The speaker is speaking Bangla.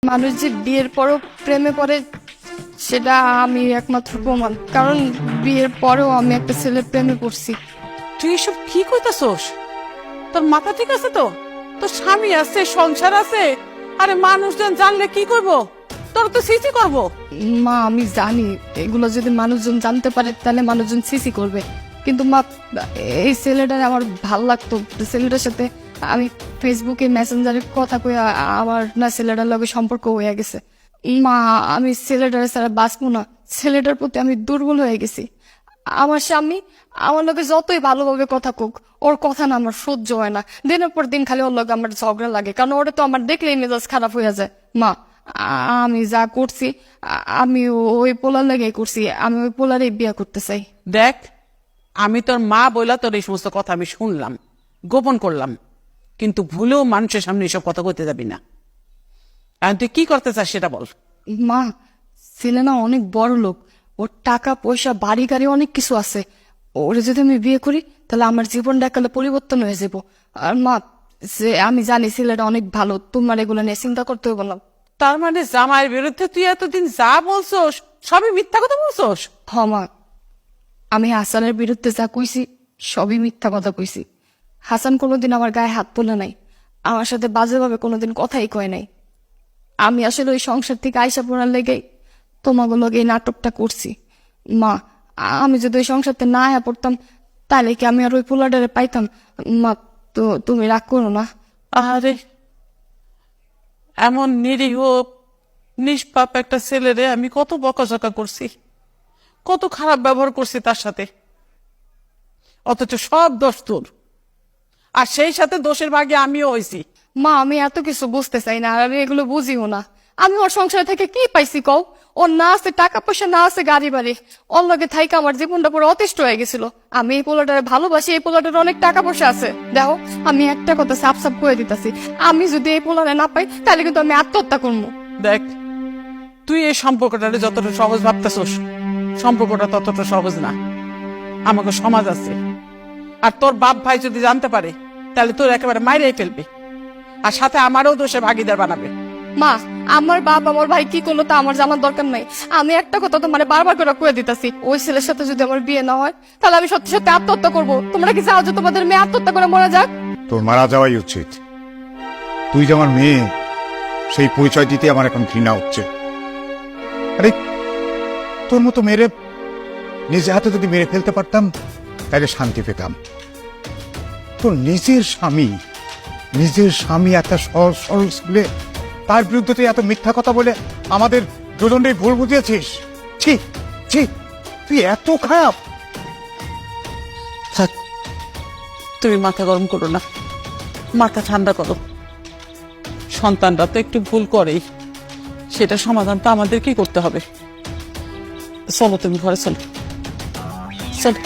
মানুষ যে বিয়ের পরও প্রেমে পড়ে সেটা আমি একমাত্র প্রমাণ। কারণ বিয়ের পরেও আমি একটা ছেলের প্রেমে পড়ছি। তুই এসব কি কইতাছস? তোর মাথা ঠিক আছে তো? তোর স্বামী আছে, সংসার আছে। আরে মানুষজন জানলে কি করব? তোর তো সিসি করব। মা আমি জানি এগুলো যদি মানুষজন জানতে পারে তাহলে মানুষজন সিসি করবে, কিন্তু মা এই ছেলেটা আমার ভাল লাগতো। ছেলেটার সাথে আমি ফেসবুকে মেসেঞ্জারে কথা কই আমার না ছেলেটার লগে সম্পর্ক হয়ে গেছে। মা আমি ছেলেটার ছাড়া বাঁচবো না। ছেলেটার প্রতি আমি দুর্বল হয়ে গেছি। আমার স্বামী আমার লগে যতই ভালোভাবে কথা কোক, ওর কথা না আমার সহ্য হয় না। দিনের পর দিন খালি ওর লগে আমার ঝগড়া লাগে, কারণ ওটা তো আমার দেখলেই মেজাজ খারাপ হয়ে যায়। মা আমি যা করছি আমি ওই পোলার লেগে করছি। আমি ওই পোলারই বিয়ে করতে চাই। দেখ, আমি তোর মা বইলা তোর এই সমস্ত কথা আমি শুনলাম, গোপন করলাম, কিন্তু ভুলেও মানুষের সামনে এসব কথা কইতে যাবি না। এখন তুই কি করতে চাস সেটা বল। মা ছেলে না অনেক বড় লোক, ওর টাকা পয়সা বাড়ি গাড়ি অনেক কিছু আছে। ওরে যদি আমি বিয়ে করি তাহলে আমার জীবনটা একালে পরিবর্তন হয়ে যাব। আর মা আমি জানি ছেলেটা অনেক ভালো, তোমার এগুলো নিয়ে চিন্তা করতে হবে না। তার মানে জামাইয়ের বিরুদ্ধে তুই এতদিন যা বলছস সবই মিথ্যা কথা বলছস? মা আমি হাসানের বিরুদ্ধে যা কইছি সবই মিথ্যা কথা কইছি। হাসান কোনোদিন আমার গায়ে হাত তোলে নাই, আমার সাথে বাজেভাবে কোনোদিন কথাই কয় নাই। আমি আসলে ওই সংসার থেকে আইসা পড়ার লেগেই তোমাকে লগে এই নাটকটা করছি। মা আমি যদি ওই সংসারতে না আয়া পড়তাম তাহলে কি আমি আর ওই পোলাডারে পাইতাম? মা তো তুমি রাগ করো না। আরে এমন নিরীহ নিষ্পাপ একটা ছেলেরে আমি কত বকাঝকা করছি, কত খারাপ ব্যবহার করছি তার সাথে, অথচ সব দোষ তোর। আর সেই সাথে দোষের ভাগে আমিও হয়েছি। মা আমি এত কিছু বুঝতে চাই না, আর আমি এগুলো বুঝিও না। আমি ওর সংসার থেকে কি পাইছি কও? ওর না আছে টাকা পয়সা, না আছে গাড়ি বাড়ি। ওর লগে থাইকা আমার জীবনটা পুরো অতিষ্ঠ হয়ে গেছিল। আমি এই পোলাটারে ভালোবাসি, এই পোলাটার অনেক টাকা পয়সা আছে। দেখো আমি একটা কথা সাপ সাপ করে দিতেছি, আমি যদি এই পোলারে না পাই তাহলে কিন্তু আমি আত্মহত্যা করবো। দেখ, তুই এই সম্পর্কটারে যতটা সহজ ভাবতেছস, সম্পর্কটা ততটা সহজ না। আমাকে সমাজ আছে, আর তোর বাপ ভাই যদি জানতে পারে তাহলে তোর একেবারে মাইরেই ফেলবে, আর সাথে আমারও দোষে ভাগিদার বানাবে। মা আমার বাপ আমার ভাই কি করলো তা আমার জানার দরকার নাই। আমি একটা কথা তো মানে বারবার করে কয়ে দিতেছি, ওই ছেলের সাথে যদি আমার বিয়ে না হয় তাহলে আমি সত্যি সত্যি আত্মহত্যা করবো। তোমরা কি চাও যে তোমাদের মেয়ে আত্মহত্যা করে মারা যাক? তোর মারা যাওয়াই উচিত। তুই যে আমার মেয়ে সেই পরিচয় দিতে আমার এখন ঘৃণা হচ্ছে। আরে তোর মতো মেরে নিজে হাতে যদি মেরে ফেলতে পারতাম তাহলে শান্তি পেতাম। তোর নিজের স্বামী একটা সহজ সরল ছেলে, তার বিরুদ্ধে তুই এত মিথ্যা কথা বলে আমাদের দুজনেই ভুল বুঝিয়েছিস। ছি ছি, তুই এত খারাপ। থাক, তুমি মাথা গরম করো না, মাথা ঠান্ডা করো। সন্তানরা তো একটু ভুল করেই, সেটা সমাধান তো আমাদেরকেই করতে হবে। চলো তুমি ঘরে চলো, চলো।